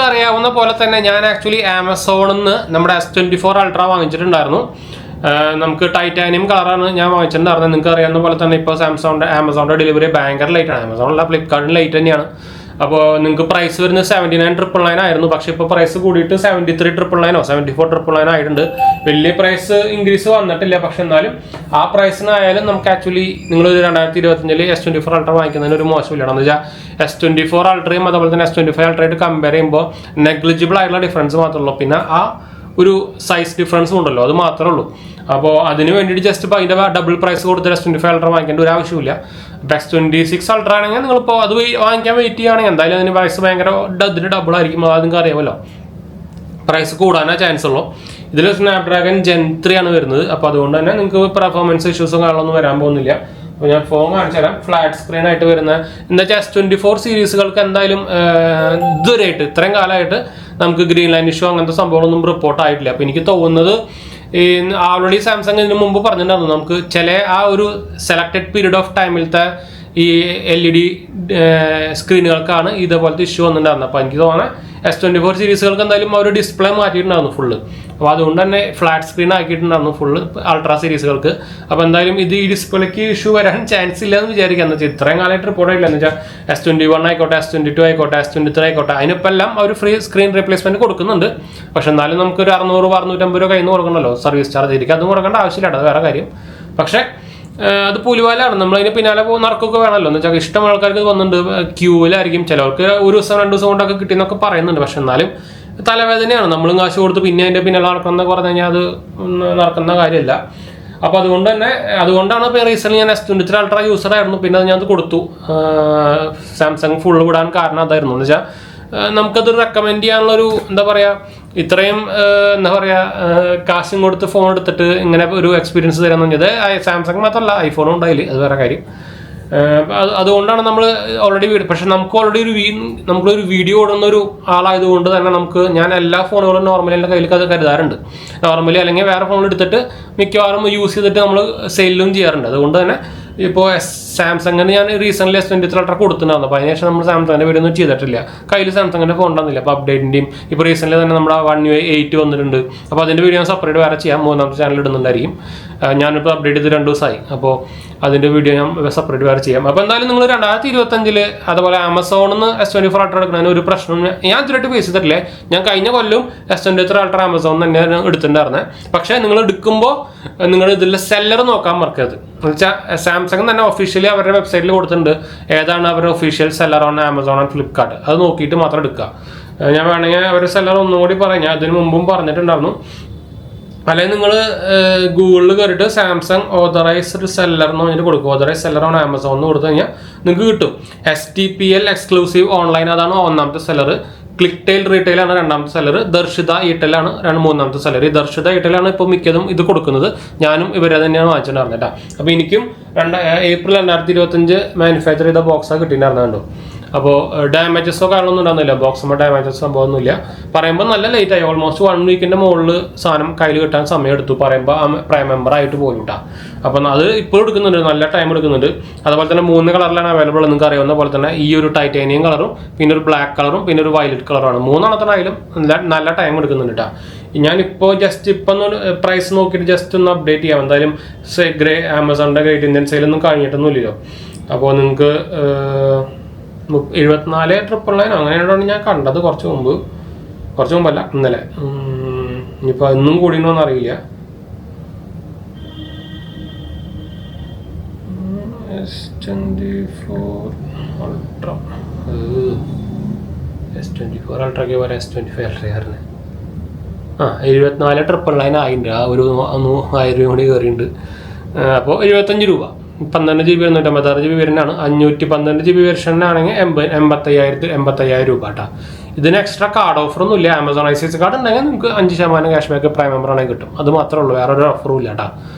അറിയാവുന്ന പോലെ തന്നെ ഞാൻ ആക്ച്വലി ആമസോണിൽ നിന്ന് നമ്മുടെ S24 Ultra വാങ്ങിച്ചിട്ടുണ്ടായിരുന്നു. നമുക്ക് ടൈറ്റാനിയം കളറാണ് ഞാൻ വാങ്ങിച്ചിട്ടുണ്ടായിരുന്നത്. നിങ്ങൾക്ക് അറിയാവുന്ന പോലെ തന്നെ ഇപ്പോൾ ആമസോണിൻ്റെ ഡെലിവറി ഭയങ്കര ലേറ്റാണ്. ആമസോണിലെ ഫ്ലിപ്കാർട്ടിന് ലേറ്റ് തന്നെയാണ്. അപ്പോൾ നിങ്ങൾക്ക് പ്രൈസ് വരുന്നത് 79,999 ആയിരുന്നു. പക്ഷേ ഇപ്പോൾ പ്രൈസ് കൂടിയിട്ട് 73,999 74,999 ആയിട്ടുണ്ട്. വലിയ പ്രൈസ് ഇൻക്രീസ് വന്നിട്ടില്ല. പക്ഷെ എന്നാലും ആ പ്രൈസിനായാലും നമുക്ക് ആക്ച്വലി നിങ്ങൾ 2025 S24 Ultra വാങ്ങിക്കുന്നതിന് ഒരു മോശമില്ല. എന്ന് വെച്ചാൽ S24 Ultrയും അതുപോലെ തന്നെ S25 Ultra ആയിട്ട് കമ്പയർ ചെയ്യുമ്പോൾ നെഗ്ലിജിബിൾ ആയിട്ടുള്ള ഡിഫറൻസ് മാത്രമേ ഉള്ളൂ. പിന്നെ ആ ഒരു സൈസ് ഡിഫറൻസും ഉണ്ടല്ലോ, അത് മാത്രമേ ഉള്ളൂ. അപ്പോൾ അതിന് വേണ്ടിയിട്ട് ജസ്റ്റ് ഇപ്പോൾ അതിൻ്റെ ഡബിൾ പ്രൈസ് കൊടുത്ത് S25 Ultra വാങ്ങിക്കേണ്ട ഒരു ആവശ്യമില്ല. S26 Ultra ആണെങ്കിൽ നിങ്ങളിപ്പോൾ അത് വാങ്ങിക്കാൻ വെയിറ്റ് ചെയ്യുകയാണെങ്കിൽ എന്തായാലും അതിന് പ്രൈസ് ഭയങ്കര ഇതിന് ഡബിൾ ആയിരിക്കും. അത് നിങ്ങൾക്ക് അറിയാമല്ലോ, പ്രൈസ് കൂടാനാ ചാൻസ് ഉള്ളൂ. ഇതിൽ സ്നാപ്ഡ്രാഗൺ Gen 3 ആണ് വരുന്നത്. അപ്പോൾ അതുകൊണ്ട് തന്നെ നിങ്ങൾക്ക് പെർഫോമൻസ് ഇഷ്യൂസും കാര്യങ്ങളൊന്നും വരാൻ പോകുന്നില്ല. അപ്പോൾ ഞാൻ ഫോൺ കാണിച്ചു തരാം. ഫ്ലാറ്റ് സ്ക്രീൻ ആയിട്ട് വരുന്ന എന്താ വെച്ചാൽ S24 സീരീസുകൾക്ക് എന്തായാലും ഇതുവരെയായിട്ട് ഇത്രയും കാലമായിട്ട് നമുക്ക് ഗ്രീൻ ലൈൻ ഇഷ്യൂ അങ്ങനത്തെ സംഭവങ്ങളൊന്നും റിപ്പോർട്ട് ആയിട്ടില്ല. അപ്പോൾ എനിക്ക് തോന്നുന്നത് ഓൾറെഡി സാംസങ് ഇതിന് മുമ്പ് പറഞ്ഞിട്ടുണ്ടായിരുന്നു, നമുക്ക് ചില ആ ഒരു സെലക്റ്റഡ് പീരീഡ് ഓഫ് ടൈമിലത്തെ ഈ LED സ്ക്രീനുകൾക്കാണ് ഇതേപോലത്തെ ഇഷ്യൂ വന്നിട്ടുണ്ടായിരുന്നത്. അപ്പോൾ എനിക്ക് തോന്നുന്നത് S24 സീരീസുകൾക്ക് എന്തായാലും അവർ ഡിസ്പ്ലേ മാറ്റിയിട്ടുണ്ടായിരുന്നു ഫുള്ള്. അപ്പോൾ അതുകൊണ്ട് തന്നെ ഫ്ലാറ്റ് സ്ക്രീൻ ആക്കിയിട്ടുണ്ടായിരുന്നു ഫുള്ള് അൾട്രാ സീരീസുകൾക്ക്. അപ്പോൾ എന്തായാലും ഇത് ഈ ഡിസ്പ്ലേക്ക് ഇഷ്യൂ വരാൻ ചാൻസ് ഇല്ല എന്ന് വിചാരിക്കുക. എന്ന് വെച്ചാൽ ഇത്രയും കാലമായിട്ട് റിപ്പോർട്ട് ആയില്ല. എന്ന് വെച്ചാൽ S21 ആയിക്കോട്ടെ, S22 ആയിക്കോട്ടെ, S23 ആയിക്കോട്ടെ, അതിനിപ്പോൾ എല്ലാം അവർ ഫ്രീ സ്ക്രീൻ റീപ്ലേസ്മെന്റ് കൊടുക്കുന്നുണ്ട്. പക്ഷെ എന്നാലും നമുക്കൊരു 600-650 രൂപ കയ്യിൽ നിന്ന് കൊടുക്കണമല്ലോ സർവീസ് ചാർജ്. എനിക്ക് അതും കൊടുക്കേണ്ട ആവശ്യമില്ല, അത് വേറെ കാര്യം. പക്ഷേ അത് പുലിവാലാണ്. നമ്മളതിന് പിന്നാലെ നടക്കൊക്കെ വേണമല്ലോ. എന്ന് വെച്ചാൽ ഇഷ്ടം ആൾക്കാർക്ക് വന്നിട്ടുണ്ട്, ക്യൂവിലായിരിക്കും. ചിലവർക്ക് ഒരു ദിവസം 2 ദിവസം കൊണ്ടൊക്കെ കിട്ടിയെന്നൊക്കെ പറയുന്നുണ്ട്. പക്ഷെ എന്നാലും തലവേദനയാണ്. നമ്മളും കാശ് കൊടുത്ത് പിന്നെ അതിൻ്റെ പിന്നാലെ നടക്കുന്നതെന്ന് പറഞ്ഞു കഴിഞ്ഞാൽ അത് നടക്കുന്ന കാര്യമല്ല. അപ്പോൾ അതുകൊണ്ടാണ് ഇപ്പോൾ റീസെൻ്റ് ഞാൻ S23 Ultra യൂസർ ആയിരുന്നു. പിന്നെ അത് ഞാൻ കൊടുത്തു. സാംസങ് ഫുള്ള് വിടാൻ കാരണം അതായിരുന്നു. എന്ന് വെച്ചാൽ നമുക്കത് റെക്കമെൻഡ് ചെയ്യാനുള്ളൊരു എന്താ പറയുക, ഇത്രയും എന്താ പറയുക കാശും കൊടുത്ത് ഫോൺ എടുത്തിട്ട് ഇങ്ങനെ ഒരു എക്സ്പീരിയൻസ് തരാമെന്ന് പറഞ്ഞത് സാംസങ് മാത്രമല്ല, ഐഫോണും ഉണ്ടായില്ല, അത് വേറെ കാര്യം. അതുകൊണ്ടാണ് നമ്മൾ ഓൾറെഡി പക്ഷെ നമുക്ക് ഓൾറെഡി നമുക്കൊരു വീഡിയോ ഓടുന്ന ഒരു ആളായതുകൊണ്ട് തന്നെ ഞാൻ എല്ലാ ഫോണുകളും നോർമലി എൻ്റെ കയ്യിൽ അത് കരുതാറുണ്ട്. നോർമലി അല്ലെങ്കിൽ വേറെ ഫോൺ എടുത്തിട്ട് മിക്കവാറും യൂസ് ചെയ്തിട്ട് നമ്മൾ സെയിലും ചെയ്യാറുണ്ട്. അതുകൊണ്ട് തന്നെ ഇപ്പോൾ സാംസങ്ങിന് ഞാൻ റീസെൻ്റ്ലി S23 Ultra കൊടുത്തിട്ടുണ്ടായിരുന്നു. അപ്പോൾ അതിനുശേഷം നമ്മൾ സാംസങ്ങിൻ്റെ വീഡിയോ ഒന്നും ചെയ്തിട്ടില്ല. കയ്യിൽ സാംസങ്ങിൻ്റെ ഫോൺ ഉണ്ടാകുന്നില്ല. അപ്പോൾ അപ്ഡേറ്റിൻ്റെയും ഇപ്പോൾ റീസെൻ്റ്ലി തന്നെ നമ്മുടെ One UI 8 വന്നിട്ടുണ്ട്. അപ്പോൾ അതിൻ്റെ വീഡിയോ ഞാൻ സെപ്പറേറ്റ് വേറെ ചെയ്യാം, 3ാമത്തെ ചാനൽ ഇടുന്നുണ്ടായിരിക്കും. ഞാനിപ്പോൾ അപ്ഡേറ്റ് ചെയ്ത് 2 ദിവസമായി. അപ്പോൾ അതിൻ്റെ വീഡിയോ ഞാൻ സെപ്പറേറ്റ് വേറെ ചെയ്യാം. അപ്പോൾ എന്തായാലും നിങ്ങൾ 2025 അതുപോലെ ആമസോണിൽ നിന്ന് S24 Ultra എടുക്കുന്നതിന് ഒരു പ്രശ്നം ഞാൻ ഇതുവരെയായിട്ട് ഫേസ് ചെയ്തിട്ടില്ല. ഞാൻ കഴിഞ്ഞ കൊല്ലം S23 Ultra ആമസോണിൽ തന്നെയാണ് എടുത്തിട്ടുണ്ടായിരുന്നത്. പക്ഷേ നിങ്ങൾ എടുക്കുമ്പോൾ നിങ്ങൾ ഇതിലെ സെല്ലർ നോക്കാൻ മറക്കരുത്. എന്ന് വെച്ചാൽ സാംസങ് തന്നെ ഒഫീഷ്യലി അവരുടെ വെബ്സൈറ്റിൽ കൊടുത്തിട്ടുണ്ട് ഏതാണ് അവരുടെ official seller on Amazon and Flipkart. അത് നോക്കിയിട്ട് മാത്രം എടുക്കുക. ഞാൻ വേണമെങ്കിൽ അവരുടെ സെല്ലർ ഒന്നുകൂടി പറയാം, ഞാൻ അതിന് മുമ്പും പറഞ്ഞിട്ടുണ്ടായിരുന്നു. അല്ലെങ്കിൽ നിങ്ങൾ ഗൂഗിളിൽ കയറിയിട്ട് സാംസങ് ഓതറൈസ്ഡ് സെല്ലർ എന്ന് പറഞ്ഞിട്ട് കൊടുക്കും. ഓതറൈസ് സെല്ലർ ഓൺ ആമസോൺ എന്ന് കൊടുത്തു കഴിഞ്ഞാൽ നിങ്ങൾക്ക് കിട്ടും. STPL എക്സ്ക്ലൂസീവ് ഓൺലൈൻ, അതാണ് 1ാമത്തെ സെല്ലർ. ക്ലിക്ക് ടെയിൽ റീറ്റെയിൽ ആണ് 2ാമത്തെ സെല്ലർ. ദർശിത ഈടെൽ ആണ് 3ാമത്തെ സെല്ലർ. ഈ ദർശിത ഈടെലാണ് ഇപ്പോൾ മിക്കതും ഇത് കൊടുക്കുന്നത്. ഞാനും ഇവരെ തന്നെയാണ് വാങ്ങിച്ചിട്ടുണ്ടായിരുന്നത് കേട്ടോ. അപ്പോൾ എനിക്കും ഏപ്രിൽ 2025 മാനുഫാക്ചർ ചെയ്ത ബോക്സാണ് കിട്ടിയിട്ടുണ്ടായിരുന്നുണ്ടോ. അപ്പോൾ ഡാമേജസോ കാര്യങ്ങളൊന്നും ഉണ്ടാകുന്നില്ല. ബോക്സുമ്പോൾ ഡാമേജസ് സംഭവമൊന്നുമില്ല. പറയുമ്പോൾ നല്ല ലേറ്റ് ആയി. ഓൾമോസ്റ്റ് 1 വീക്കിൻ്റെ മുകളിൽ സാധനം കയ്യിൽ കിട്ടാൻ സമയം എടുത്തു. പറയുമ്പോൾ പ്രൈം മെമ്പർ ആയിട്ട് പോലും കേട്ടോ. അപ്പം അത് ഇപ്പോൾ എടുക്കുന്നുണ്ട്, നല്ല ടൈം എടുക്കുന്നുണ്ട്. അതുപോലെ തന്നെ 3 കളറിലാണ് അവൈലബിൾ. നിങ്ങൾക്ക് അറിയാവുന്ന പോലെ തന്നെ ഈ ഒരു ടൈറ്റാനിയം കളറും പിന്നെ ഒരു ബ്ലാക്ക് കളറും പിന്നെ ഒരു വയലറ്റ് കളറാണ്. 3 നല്ല ടൈം എടുക്കുന്നുണ്ട് കേട്ടോ. ഞാനിപ്പോൾ ജസ്റ്റ് ഇപ്പം ഒന്ന് പ്രൈസ് നോക്കിയിട്ട് ജസ്റ്റ് ഒന്ന് അപ്ഡേറ്റ് ചെയ്യാം. എന്തായാലും ആമസോണിൻ്റെ ഗ്രേറ്റ് ഇന്ത്യൻ സെയിലൊന്നും കഴിഞ്ഞിട്ടൊന്നുമില്ലല്ലോ. അപ്പോൾ നിങ്ങൾക്ക് 74,999 അങ്ങനെയാണ് ഞാൻ കണ്ടത് കുറച്ച് മുമ്പല്ല, ഇന്നലെ. ഇനിയിപ്പോൾ ഇന്നും കൂടിയെന്നൊന്നും അറിയില്ല. S24 Ultra S24 Ultrയ്ക്ക് വരെ S25 Ultra ആയിരുന്നു. 74,999 ആയിട്ടുണ്ട്. ആ ഒരു 1000 രൂപ കൂടി കയറിയിട്ടുണ്ട്. അപ്പോൾ 75 രൂപ. 12 GB 256 GB വരുന്നതാണ്. 512 GB വെർഷനാണെങ്കിൽ 85,000 രൂപ കേട്ടോ. ഇതിന് എക്സ്ട്രാ കാർഡ് ഓഫറൊന്നും ഇല്ല. ആമസോൺ ICICI കാർഡ് ഉണ്ടെങ്കിൽ നിങ്ങൾക്ക് 5% ക്യാഷ് ബാക്ക് പ്രൈം മെമ്പർ ആണെങ്കിൽ കിട്ടും. അത് മാത്രമേ ഉള്ളൂ, വേറൊരു ഓഫറും ഇല്ല കേട്ടോ.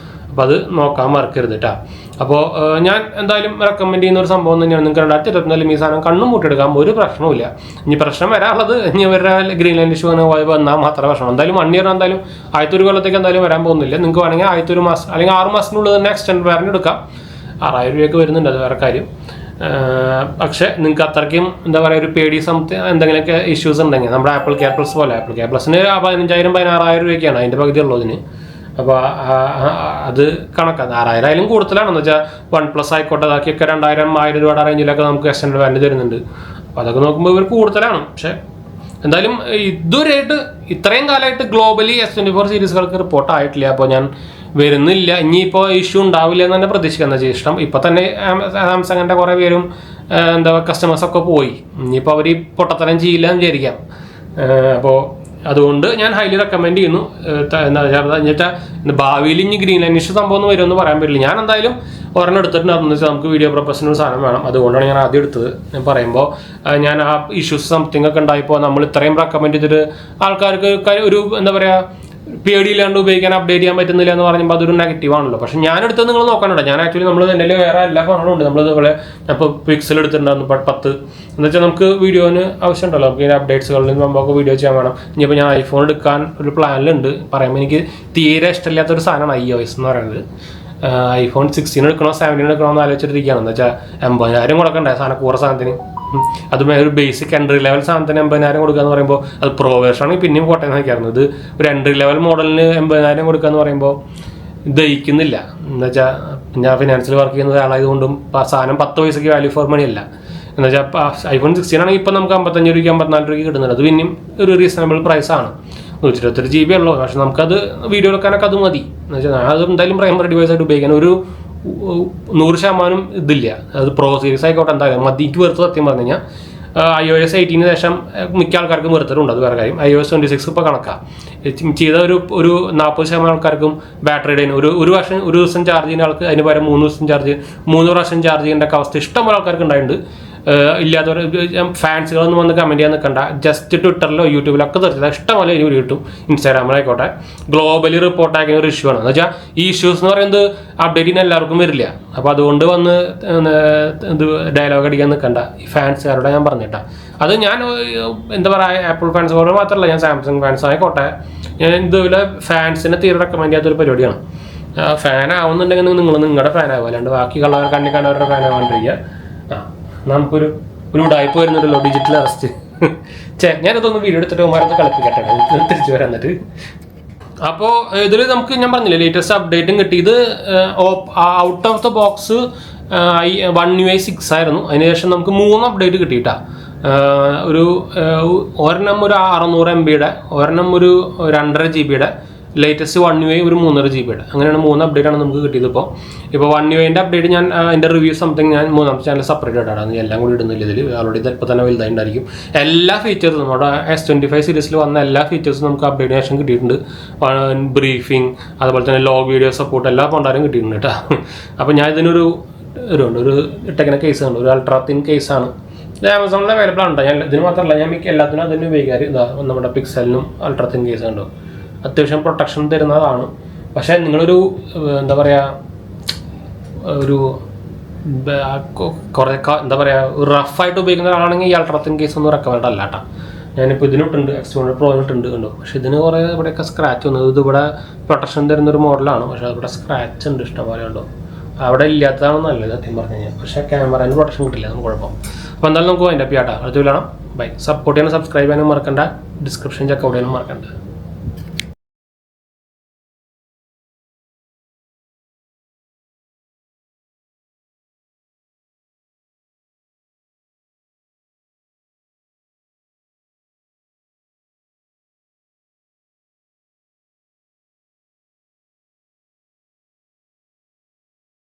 അപ്പോൾ അത് നോക്കാൻ മറക്കരുത് കേട്ടോ. അപ്പോൾ ഞാൻ എന്തായാലും റെക്കമെൻഡ് ചെയ്യുന്ന ഒരു സംഭവം തന്നെയാണ്. നിങ്ങൾക്ക് 2024 ഈ സാധനം കണ്ണും മൂട്ടെടുക്കാം, ഒരു പ്രശ്നവുമില്ല. ഇനി പ്രശ്നം വരാനുള്ളത് ഇനി ഇവരുടെ ഗ്രീൻ ലൈൻ ഇഷ്യൂ വന്നാൽ മാത്രമേ പ്രശ്നം. എന്തായാലും 1 ഇയർ എന്തായാലും ആദ്യത്തെ ഒരു കൊല്ലത്തേക്ക് എന്തായാലും വരാൻ പോകുന്നില്ല. നിങ്ങൾക്ക് വേണമെങ്കിൽ ആദ്യത്തെ ഒരു മാസം അല്ലെങ്കിൽ 6 മാസത്തിനുള്ളിൽ തന്നെ എക്സ്റ്റൻഡ് വാറന്റി എടുക്കാം. 6,000 രൂപയൊക്കെ വരുന്നുണ്ട്, അത് വേറെ കാര്യം. പക്ഷേ നിങ്ങൾക്ക് അത്രയ്ക്കും എന്താ പറയുക ഒരു പേടി എന്തെങ്കിലുമൊക്കെ ഇഷ്യൂസ് ഉണ്ടെങ്കിൽ നമ്മുടെ ആപ്പിൾ കെയർ പ്ലസ് പോലെ ആപ്പിൾ കെയർ പ്ലസിന് 15,000-16,000 രൂപയ്ക്കാണ് അതിൻ്റെ പകുതി ഉള്ളതിന്. അപ്പോൾ അത് കണക്കാണ്. 6,000 ആയാലും കൂടുതലാണെന്ന് വെച്ചാൽ OnePlus ആയിക്കോട്ടെ അതാക്കിയൊക്കെ 2,000-1,000 രൂപയുടെ റേഞ്ചിലൊക്കെ നമുക്ക് എക്സ്റ്റൻഡ് വാല്യൂ തരുന്നുണ്ട്. അപ്പോൾ അതൊക്കെ നോക്കുമ്പോൾ ഇവർ കൂടുതലാണ്. പക്ഷേ എന്തായാലും ഇതുവരെയായിട്ട് ഇത്രയും കാലമായിട്ട് ഗ്ലോബലി S24 സീരീസുകൾക്ക് റിപ്പോർട്ട് ആയിട്ടില്ല. അപ്പോൾ ഞാൻ വരുന്നില്ല, ഇനിയിപ്പോൾ ഇഷ്യൂ ഉണ്ടാവില്ല എന്ന് തന്നെ പ്രതീക്ഷിക്കുന്നത് ഇഷ്ടം. ഇപ്പോൾ തന്നെ സാംസങ്ങിൻ്റെ കുറേ പേരും കസ്റ്റമേഴ്സൊക്കെ പോയി. ഇനിയിപ്പോൾ അവർ പൊട്ടത്തരം ചെയ്യില്ല എന്ന് വിചാരിക്കാം. അപ്പോൾ അതുകൊണ്ട് ഞാൻ ഹൈലി റെക്കമെൻഡ് ചെയ്യുന്നു. എന്നുവെച്ചാൽ ഭാവിയിൽ ഇനി ഗ്രീൻ ലൈൻ ഇഷ്യൂ സംഭവം ഒന്നും വരുമെന്ന് പറയാൻ പറ്റില്ല. ഞാൻ എന്തായാലും ഒരെണ്ണം എടുത്തിട്ടുണ്ടായിരുന്നു വെച്ചാൽ നമുക്ക് വീഡിയോ പ്രൊപ്പസിന് ഒരു സാധനം വേണം. അതുകൊണ്ടാണ് ഞാൻ ആദ്യം എടുത്തത്. ഞാൻ പറയുമ്പോൾ ഞാൻ ആ ഇഷ്യൂസ് സംതിങ് ഒക്കെ ഉണ്ടായപ്പോൾ നമ്മൾ ഇത്രയും റെക്കമെൻഡ് ചെയ്തിട്ട് ആൾക്കാർക്ക് ഒരു എന്താ പറയുക പേടിയില്ലാണ്ട് ഉപയോഗിക്കാൻ അപ്ഡേറ്റ് ചെയ്യാൻ പറ്റുന്നില്ല എന്ന് പറയുമ്പോൾ അതൊരു നെഗറ്റീവ് ആണല്ലോ. പക്ഷെ ഞാനെടുത്തത് നിങ്ങൾ നോക്കാനുണ്ട്. ഞാൻ ആക്ച്വലി നമ്മൾ എൻ്റെ വേറെ എല്ലാ ഫോണുകളും ഉണ്ട്. നമ്മൾ ഇതുപോലെ ഇപ്പോൾ പിക്സൽ എടുത്തിട്ടുണ്ടായിരുന്നു 10 എന്ന് വെച്ചാൽ നമുക്ക് വീഡിയോന് ആവശ്യമുണ്ടല്ലോ, നമുക്ക് ഇതിൻ്റെ അപ്ഡേറ്റ്സുകളിൽ നമുക്ക് വീഡിയോ ചെയ്യാൻ വേണം. ഇനിയിപ്പോൾ ഞാൻ ഐഫോൺ എടുക്കാൻ ഒരു പ്ലാനിലുണ്ട്. പറയുമ്പോൾ എനിക്ക് തീരെ ഇഷ്ടമില്ലാത്തൊരു സാധനമാണ് iOS എന്ന് പറയുന്നത്. iPhone 16 എടുക്കണോ 17 എടുക്കണോ എന്ന് ആലോചിച്ചിട്ടിരിക്കുകയാണ്. എന്ന് വെച്ചാൽ 80,000 കൊടുക്കണ്ടേ സാധനം കൂറ സാധനത്തിന്. അതും ഒരു ബേസിക് എൻട്രി ലെവൽ സാധനത്തിന് 80,000 കൊടുക്കുക എന്ന് പറയുമ്പോൾ അത് പ്രോ വേർഷൻ ആണെങ്കിൽ പിന്നെയും കോട്ടയം നോക്കിയായിരുന്നു. ഇത് ഒരു എൻട്രി ലെവൽ മോഡലിന് 80,000 കൊടുക്കുക എന്ന് പറയുമ്പോൾ ദഹിക്കുന്നില്ല. എന്ന് വെച്ചാൽ ഞാൻ ഫിനാൻസിൽ വർക്ക് ചെയ്യുന്ന ഒരാളായതുകൊണ്ടും സാധനം 10 പൈസയ്ക്ക് വാല്യൂ ഫോർ മണി അല്ല. എന്ന് വെച്ചാൽ iPhone 16 ആണെങ്കിൽ ഇപ്പം നമുക്ക് 55 രൂപയ്ക്ക് 54 രൂപയ്ക്ക് കിട്ടുന്നുണ്ട്. അത് പിന്നെയും ഒരു റീസണബിൾ പ്രൈസാണ്. 128 GB ഉള്ളൂ. പക്ഷെ നമുക്കത് വീഡിയോ എടുക്കാനൊക്കെ അത് മതി. എന്ന് വെച്ചാൽ അത് എന്തായാലും പ്രൈമറി ഡിവൈസ് ആയിട്ട് ഉപയോഗിക്കാൻ ഒരു 100% ഇതില്ല. അത് പ്രോ സീരീസ് ആയിക്കോട്ടെ എന്തായാലും മതിക്ക് വെറുത്ത് സത്യം പറഞ്ഞു കഴിഞ്ഞാൽ iOS 18 ശേഷം മിക്ക ആൾക്കാർക്കും വെറുത്തിട്ടുണ്ട്. അത് വേറെ കാര്യം. iOS 26 ഇപ്പോൾ കണക്കാം ചെയ്ത ഒരു 40% ആൾക്കാർക്കും ബാറ്ററിയുടെ ഒരു ദിവസം ചാർജ് ചെയ്യുന്ന ആൾക്ക് അതിന് പകരം 3 ദിവസം ചാർജ് ചെയ്യും, 3 പ്രാവശ്യം ചാർജ് ചെയ്യേണ്ട അവസ്ഥ ഇഷ്ടംപോലെ ആൾക്കാർക്ക് ഉണ്ടായിട്ടുണ്ട്. ഇല്ലാത്തവർ ഫാൻസുകളൊന്നും വന്ന് കമൻറ്റ് ചെയ്യാൻ നിൽക്കണ്ട. ജസ്റ്റ് ട്വിറ്ററിലോ യൂട്യൂബിലൊക്കെ തീർച്ചയായും ഇഷ്ടംപോലെ ഇതിന് കിട്ടും. ഇൻസ്റ്റാഗ്രാമിലായിക്കോട്ടെ ഗ്ലോബലി റിപ്പോർട്ടാക്കിയ ഒരു ഇഷ്യൂ ആണ്. എന്ന് വെച്ചാൽ ഈ ഇഷ്യൂസ് എന്ന് പറയുന്നത് അപ്ഡേറ്റ് ചെയ്യുന്ന എല്ലാവർക്കും വരില്ല. അപ്പോൾ അതുകൊണ്ട് വന്ന് ഇത് ഡയലോഗ് അടിക്കാൻ നിൽക്കണ്ട. ഈ ഫാൻസുകാരോടെ ഞാൻ പറഞ്ഞിട്ടാ. അത് ഞാൻ എന്താ പറയുക ആപ്പിൾ ഫാൻസുകാരോട് മാത്രമല്ല, ഞാൻ സാംസങ് ഫാൻസ് ആയിക്കോട്ടെ ഞാൻ ഇതുപോലെ ഫാൻസിനെ തീരെ റെക്കമെൻഡ് ചെയ്യാത്തൊരു പരിപാടിയാണ്. ഫാൻ ആവുന്നുണ്ടെങ്കിൽ നിങ്ങൾ നിങ്ങളുടെ ഫാൻ ആവുക, അല്ലാണ്ട് ബാക്കി കണ്ണി കാണാവരുടെ ഫാൻ ആവാണ്ടിരിക്കുക. നമുക്കൊരു ഉടായ്പ വരുന്നുണ്ടല്ലോ ഡിജിറ്റൽ അറസ്റ്റ്. ഞാനതൊന്ന് വീഡിയോ എടുത്തിട്ട് ഉമാരത്ത് കളിപ്പിക്കട്ടെ, തിരിച്ചു വരാൻ. എന്നിട്ട് അപ്പോൾ ഇതിൽ നമുക്ക് ഞാൻ പറഞ്ഞില്ലേ ലേറ്റസ്റ്റ് അപ്ഡേറ്റും കിട്ടി. ഇത് out of the box One UI 6 ആയിരുന്നു. അതിനുശേഷം നമുക്ക് 3 അപ്ഡേറ്റ് കിട്ടിയിട്ടാ. ഒരെണ്ണം ഒരു 600 MB, ഒരെണ്ണം ഒരു 2.5 GB, ലേറ്റസ്റ്റ് One UI ഒരു 3.5 GB. അങ്ങനെയാണ് 3 അപ്ഡേറ്റാണ് നമുക്ക് കിട്ടിയത്. ഇപ്പോൾ One UI അപ്ഡേറ്റ് ഞാൻ അതിൻ്റെ റിവ്യൂ സംതിങ് ഞാൻ 3ാമത്തെ ചാനൽ സെപ്പറേറ്റ് ആയിട്ടാണ്, എല്ലാം കൂടി ഇടുന്നില്ല ഇതിൽ. ഓൾറെഡി ഇത് ഇപ്പോൾ തന്നെ വലുതായിട്ടുണ്ടായിരിക്കും. എല്ലാ ഫീച്ചേഴ്സും നമ്മുടെ S25 സീരീസിൽ വന്ന എല്ലാ ഫീച്ചേഴ്സും നമുക്ക് അപ്ഡേറ്റ് ശേഷം കിട്ടിയിട്ടുണ്ട്. ബ്രീഫിംഗ്, അതുപോലെ തന്നെ ലോഗ് വീഡിയോ സപ്പോർട്ട് എല്ലാ കൊണ്ടാരും കിട്ടിയിട്ടുണ്ട് കേട്ടോ. അപ്പോൾ ഞാൻ ഇതിനൊരു ഇട്ടേക്കുന്ന കേസ് ഉണ്ട്, ഒരു അൾട്രാ തിൻ കേസാണ്. ഇത് ആമസോണിൽ അവൈലബിൾ ആണ്. ഞാൻ ഇതിന് മാത്രമല്ല ഞാൻ എല്ലാത്തിനും അതിന് ഉപയോഗിക്കാറ്. ഇതാ നമ്മുടെ പിക്സലിനും അൾട്രാ തിൻ കേസ് ഉണ്ടോ, അത്യാവശ്യം പ്രൊട്ടക്ഷൻ തരുന്നതാണ്. പക്ഷേ നിങ്ങളൊരു എന്താ പറയുക ഒരു കുറേ എന്താ പറയുക റഫായിട്ട് ഉപയോഗിക്കുന്ന ഒരാളാണെങ്കിൽ ഈ അൾട്രാ തിൻ കേസ് ഒന്നും റെക്കമെൻഡ് അല്ല കേട്ടോ. ഞാനിപ്പോൾ ഇതിനിട്ടുണ്ട് X200 Pro ഇട്ടുണ്ട് കണ്ടോ. പക്ഷേ ഇതിന് കുറേ ഇവിടെയൊക്കെ സ്ക്രാച്ച് വന്നത്. ഇതിവിടെ പ്രൊട്ടക്ഷൻ തരുന്നൊരു മോഡലാണ്, പക്ഷേ അതിവിടെ സ്ക്രാച്ച് ഉണ്ട് ഇഷ്ടംപോലെ ഉണ്ടോ. അവിടെ ഇല്ലാത്തതാണ് നല്ലത് സത്യം പറഞ്ഞു കഴിഞ്ഞാൽ. പക്ഷേ ക്യാമറേൻ്റെ പ്രൊട്ടക്ഷൻ കിട്ടില്ല, നമുക്ക് കുഴപ്പം. അപ്പോൾ എന്തായാലും നമുക്ക് അതിൻ്റെ പിയാട്ടാ അടുത്ത് വിടണം. ബൈ. സപ്പോർട്ട് ചെയ്യാനും സബ്സ്ക്രൈബ് ചെയ്യാനും മറക്കണ്ട, ഡിസ്ക്രിപ്ഷൻ ചെക്കൗട്ട് ചെയ്യാനും മറക്കണ്ട.